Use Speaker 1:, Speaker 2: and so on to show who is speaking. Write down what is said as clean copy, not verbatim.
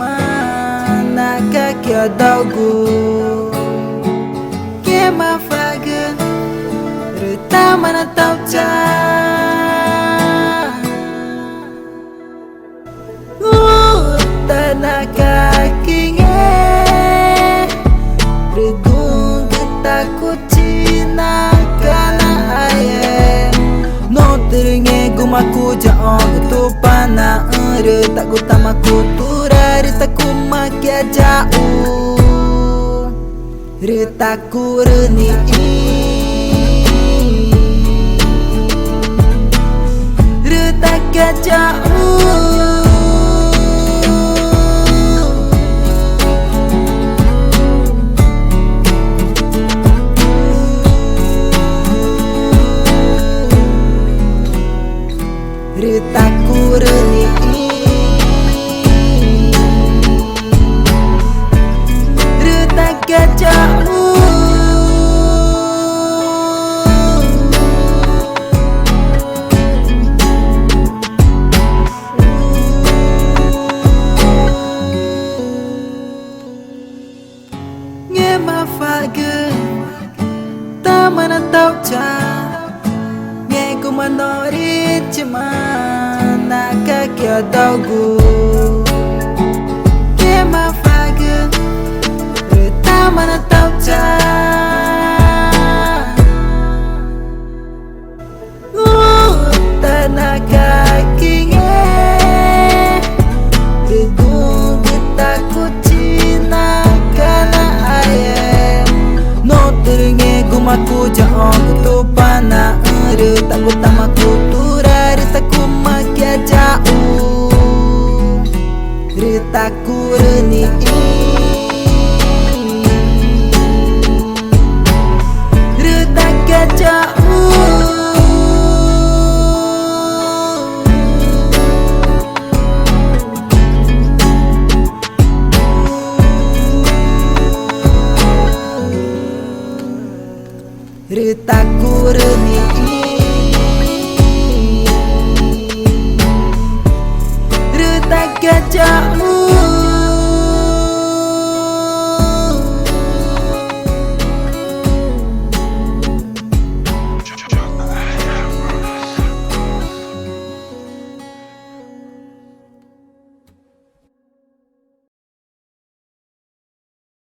Speaker 1: cuman nak kaki daugu ke mafagen reta mana tau cha tanah kaki nge regung ketakut cina kana aye no teringe gumaku jaong ketupan na ere tak gutamaku turari taku makia jauh retaku reni retaka jauh retaku reni retaka jauh nge mafagen ta mana tau cha nge kumanori cuman nak kaki daugu ke mafagen reta mana tau cha tanah kaki nge regung ketakut cina kana aye no teringe gumaku jaong ketupan na ere tak gutamaku turari taku makia jauh retaku reni retaka jauh retaku reni